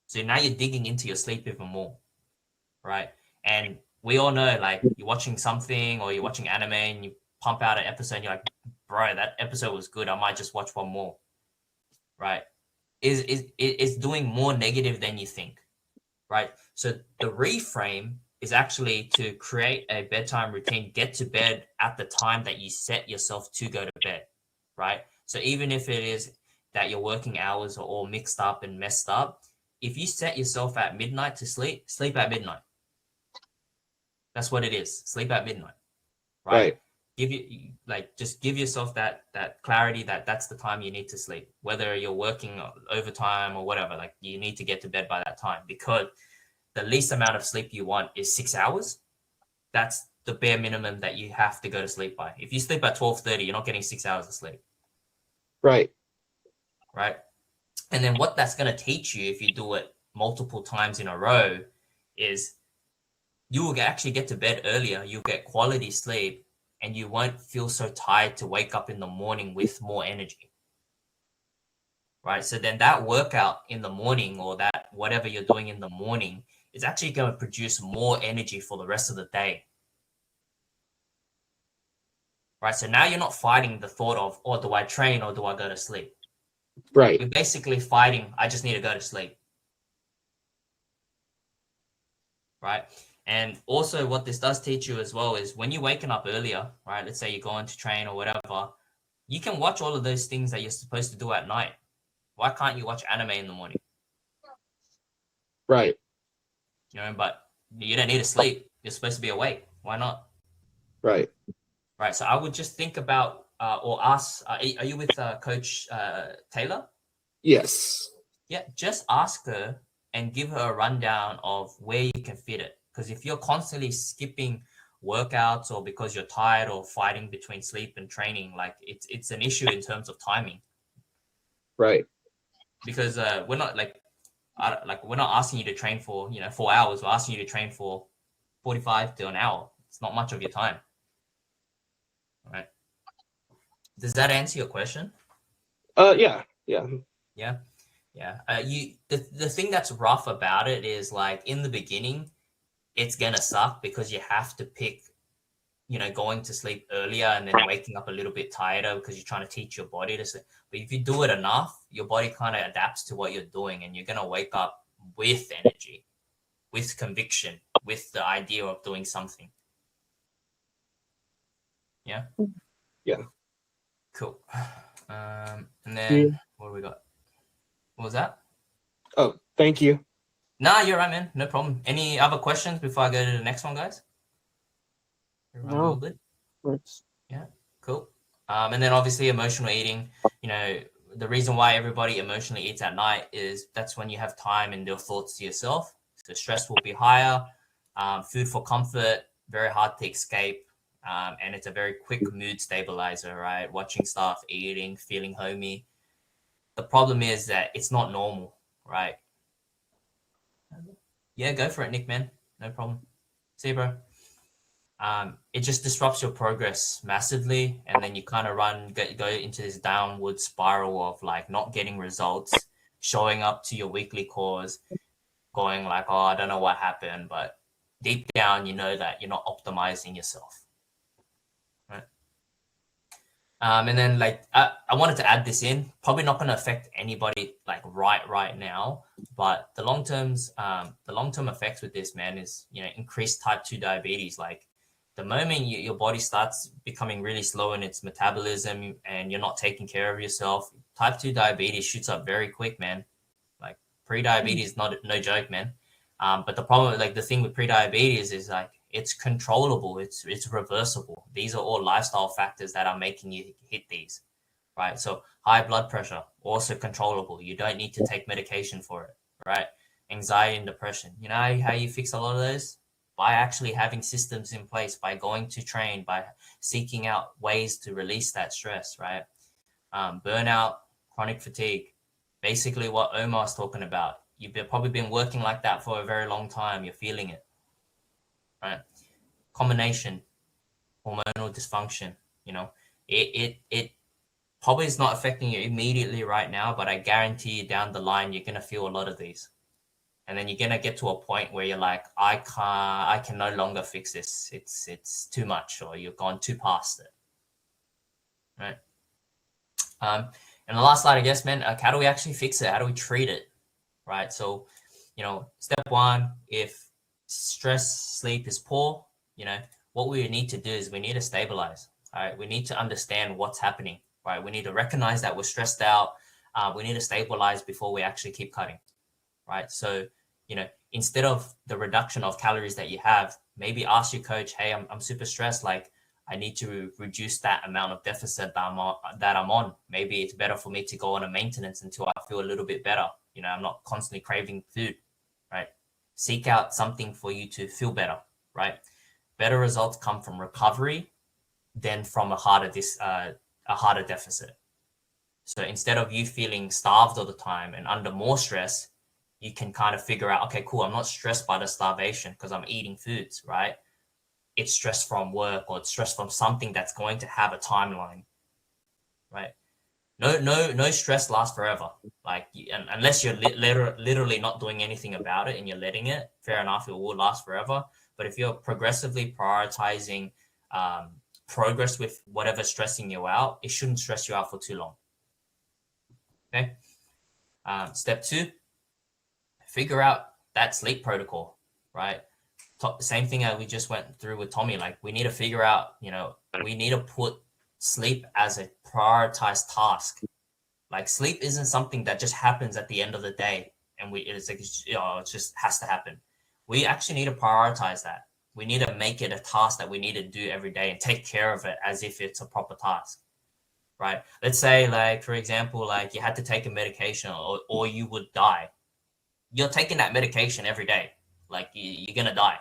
So now you're digging into your sleep even more. Right. And we all know, like, you're watching something or you're watching anime and you pump out an episode and you're like, bro, that episode was good. I might just watch one more. Right. Is doing more negative than you think. Right. So the reframe is actually to create a bedtime routine, get to bed at the time that you set yourself to go to bed. Right. So even if it is that your working hours are all mixed up and messed up, if you set yourself at midnight to sleep, sleep at midnight. That's what it is. Sleep at midnight. Right. Just give yourself that clarity that that's the time you need to sleep, whether you're working overtime or whatever. Like, you need to get to bed by that time, because the least amount of sleep you want is 6 hours. That's the bare minimum that you have to go to sleep by. If you sleep at 12:30, you're not getting 6 hours of sleep. Right. And then what that's going to teach you, if you do it multiple times in a row, is you will actually get to bed earlier. You'll get quality sleep, and you won't feel so tired to wake up in the morning with more energy. Right. So then that workout in the morning, or that whatever you're doing in the morning, is actually going to produce more energy for the rest of the day. Right. So now you're not fighting the thought of, oh, do I train or do I go to sleep? Right. You're basically fighting, I just need to go to sleep. Right. And also what this does teach you as well is when you're waking up earlier, right, let's say you're going to train or whatever, you can watch all of those things that you're supposed to do at night. Why can't you watch anime in the morning? Right. You know, but you don't need to sleep. You're supposed to be awake. Why not? Right. Right. So I would just think about or ask, are you with Coach Taylor? Yes. Yeah, just ask her and give her a rundown of where you can fit it. Because if you're constantly skipping workouts, or because you're tired or fighting between sleep and training, like it's an issue in terms of timing. Right. Because we're not we're not asking you to train for 4 hours. We're asking you to train for 45 to an hour. It's not much of your time. All right. Does that answer your question? Yeah. Yeah. The thing that's rough about it is, like, in the beginning, it's gonna suck because you have to pick, going to sleep earlier and then waking up a little bit tireder because you're trying to teach your body to sleep. But if you do it enough, your body kind of adapts to what you're doing, and you're gonna wake up with energy, with conviction, with the idea of doing something. Yeah. Yeah. Cool. And then what do we got? What was that? Oh, thank you. Nah, you're right, man. No problem. Any other questions before I go to the next one, guys? Everyone No. all good? Yeah, cool. And then obviously emotional eating. The reason why everybody emotionally eats at night is that's when you have time and your thoughts to yourself. So stress will be higher. Food for comfort, very hard to escape. And it's a very quick mood stabilizer, right? Watching stuff, eating, feeling homey. The problem is that it's not normal, right? Yeah, go for it, Nick, man. No problem. See you, bro. It just disrupts your progress massively, and then you kind of go into this downward spiral of, like, not getting results, showing up to your weekly cause, going like, oh, I don't know what happened, but deep down, you know that you're not optimizing yourself. Right? And then like I wanted to add this in. Probably not going to affect anybody like right now, but the long term effects with this, man, is increased type 2 diabetes. Like the moment your body starts becoming really slow in its metabolism and you're not taking care of yourself, type 2 diabetes shoots up very quick, man. Like pre-diabetes, no joke, man. But the problem, like the thing with pre-diabetes is like it's controllable, it's reversible. These are all lifestyle factors that are making you hit these, right? So high blood pressure, also controllable. You don't need to take medication for it, right? Anxiety and depression. You know how you fix a lot of those? By actually having systems in place, by going to train, by seeking out ways to release that stress, right? Burnout, chronic fatigue, basically what Omar's talking about. You've probably been working like that for a very long time. You're feeling it, right? Combination, hormonal dysfunction. It probably is not affecting you immediately right now, but I guarantee you down the line you're gonna feel a lot of these, and then you're gonna get to a point where you're like, I can no longer fix this. It's too much, or you've gone too past it, right? And the last slide, I guess, man. How do we actually fix it? How do we treat it? Right. So, step one, if stress sleep is poor, what we need to do is we need to stabilize. All right. We need to understand what's happening. Right. We need to recognize that we're stressed out. We need to stabilize before we actually keep cutting. Right. So, instead of the reduction of calories that you have, maybe ask your coach, hey, I'm super stressed. Like, I need to reduce that amount of deficit that I'm on. Maybe it's better for me to go on a maintenance until I feel a little bit better. I'm not constantly craving food, right? Seek out something for you to feel better, right? Better results come from recovery than from a harder deficit. So instead of you feeling starved all the time and under more stress, you can kind of figure out, okay, cool, I'm not stressed by the starvation because I'm eating foods, right? It's stress from work, or it's stress from something that's going to have a timeline, right? No stress lasts forever. Like, unless you're literally not doing anything about it and you're letting it, fair enough, it will last forever. But if you're progressively prioritizing progress with whatever's stressing you out, it shouldn't stress you out for too long. Okay. Step 2, figure out that sleep protocol, right? Same thing that we just went through with Tommy. Like, we need to figure out, we need to put sleep as a prioritized task. Like, sleep isn't something that just happens at the end of the day and it just has to happen. We actually need to prioritize that. We need to make it a task that we need to do every day and take care of it as if it's a proper task, right? Let's say, like, for example, like you had to take a medication or you would die. You're taking that medication every day. Like, you're going to die,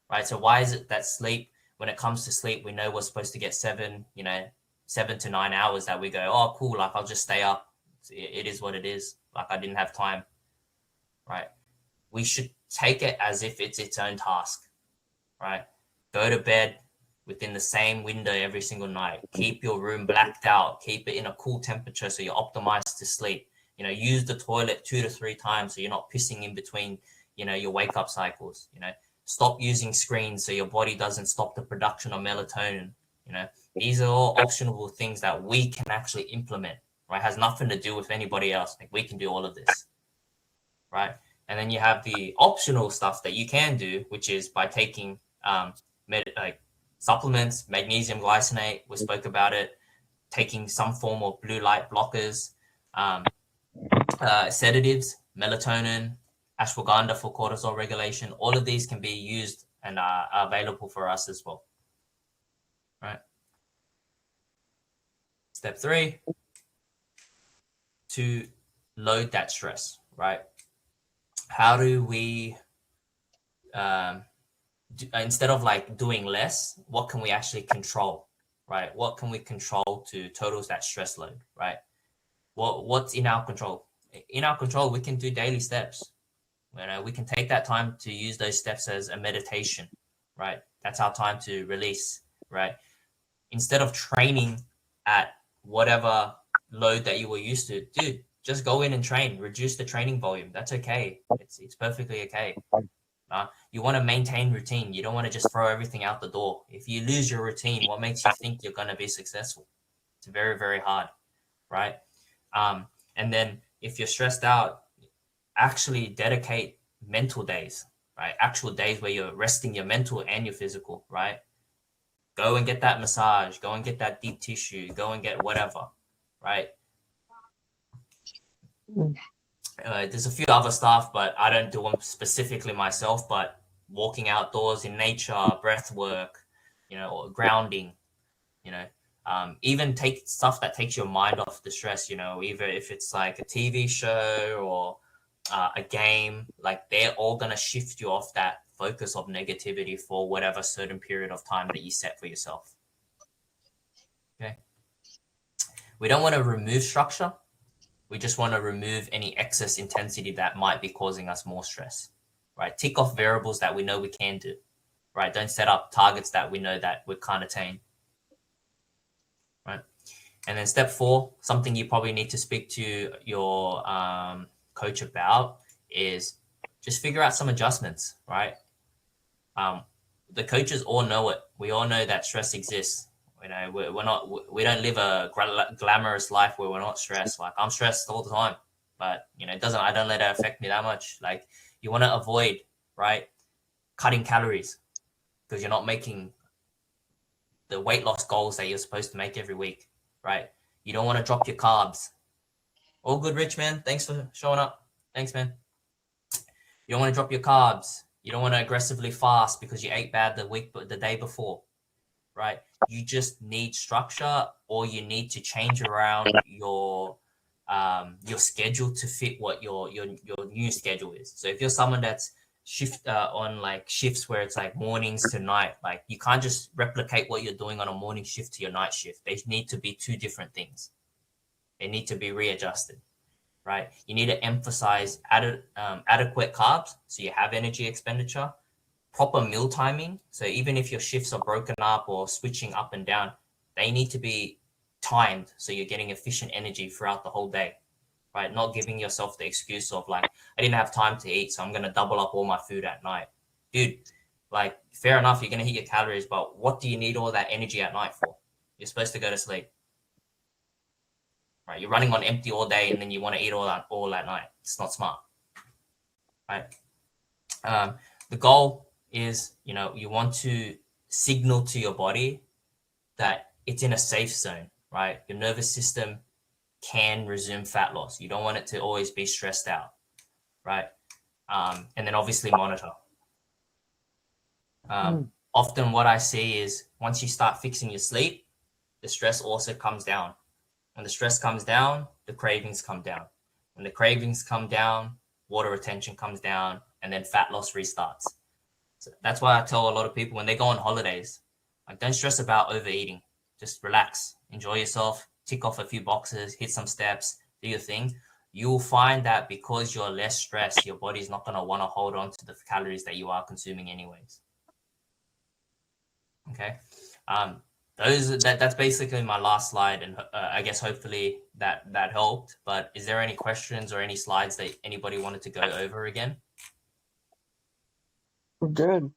right? So why is it that sleep, when it comes to sleep, we know we're supposed to get 7 to 9 hours that we go, oh, cool, like I'll just stay up. It is what it is. Like, I didn't have time, right? We should take it as if it's its own task, right? Go to bed within the same window every single night. Keep your room blacked out. Keep it in a cool temperature so you're optimized to sleep. Use the toilet 2 to 3 times so you're not pissing in between, your wake up cycles. Stop using screens so your body doesn't stop the production of melatonin. These are all optional things that we can actually implement, right? It has nothing to do with anybody else. Like, we can do all of this, right? And then you have the optional stuff that you can do, which is by taking supplements, magnesium glycinate, we spoke about it, taking some form of blue light blockers, sedatives, melatonin, ashwagandha for cortisol regulation. All of these can be used and are available for us as well, right? Step 3, to load that stress, right? How do we, instead of like doing less, what can we actually control, right? What can we control to total that stress load, right? What's in our control? In our control, we can do daily steps. We can take that time to use those steps as a meditation, right? That's our time to release, right? Instead of training at whatever load that you were used to, dude, just go in and train. Reduce the training volume. That's okay. It's perfectly okay. You want to maintain routine. You don't want to just throw everything out the door. If you lose your routine, what makes you think you're going to be successful, It's very, very hard, right? And then if you're stressed out, actually dedicate mental days, right? Actual days where you're resting your mental and your physical, right? Go and get that massage, go and get that deep tissue, go and get whatever, right? There's a few other stuff, but I don't do them specifically myself, but walking outdoors in nature, breath work, or grounding, even take stuff that takes your mind off the stress, either if it's like a TV show or a game, like they're all going to shift you off that focus of negativity for whatever certain period of time that you set for yourself. Okay. We don't want to remove structure. We just want to remove any excess intensity that might be causing us more stress, right? Tick off variables that we know we can do, right? Don't set up targets that we know that we can't attain, right? And then step 4, something you probably need to speak to your coach about is just figure out some adjustments, right? The coaches all know it. We all know that stress exists. We don't live a glamorous life where we're not stressed. Like I'm stressed all the time, but I don't let it affect me that much. Like you want to avoid, right, cutting calories because you're not making the weight loss goals that you're supposed to make every week, right? You don't want to drop your carbs. All good, Rich, man. Thanks for showing up. Thanks, man. You don't want to drop your carbs. You don't want to aggressively fast because you ate bad the day before, right? You just need structure, or you need to change around your schedule to fit what your new schedule is. So if you're someone that's on like shifts where it's like mornings to night, like you can't just replicate what you're doing on a morning shift to your night shift. They need to be 2 different things. They need to be readjusted, right? You need to emphasize adequate carbs so you have energy expenditure, proper meal timing. So even if your shifts are broken up or switching up and down, they need to be timed so you're getting efficient energy throughout the whole day, right? Not giving yourself the excuse of like, I didn't have time to eat, so I'm going to double up all my food at night. Dude, like fair enough, you're going to hit your calories, but what do you need all that energy at night for? You're supposed to go to sleep. Right, you're running on empty all day and then you want to eat all at night. It's not smart, right? The goal is, you want to signal to your body that it's in a safe zone, right? Your nervous system can resume fat loss. You don't want it to always be stressed out, right? And then obviously monitor. Often what I see is once you start fixing your sleep, the stress also comes down. When the stress comes down, the cravings come down. When the cravings come down, water retention comes down, and then fat loss restarts. So that's why I tell a lot of people when they go on holidays, like don't stress about overeating. Just relax, enjoy yourself, tick off a few boxes, hit some steps, do your thing. You'll find that because you're less stressed, your body's not going to want to hold on to the calories that you are consuming anyways. Okay. That's basically my last slide, and I guess hopefully that helped. But is there any questions or any slides that anybody wanted to go over again? We're good.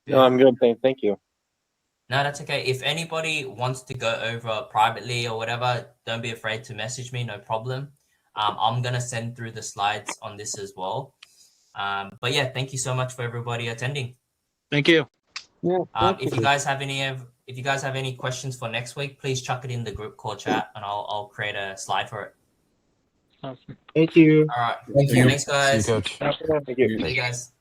No, I'm good. Thank you. No, that's okay. If anybody wants to go over privately or whatever, don't be afraid to message me. No problem. I'm gonna send through the slides on this as well. But yeah, thank you so much for everybody attending. Thank you. Yeah. If you guys have any questions for next week, please chuck it in the group call chat, and I'll create a slide for it. Awesome. Thank you. All right. Thank you. Thanks, guys. See you, Coach. Thank you. See you guys.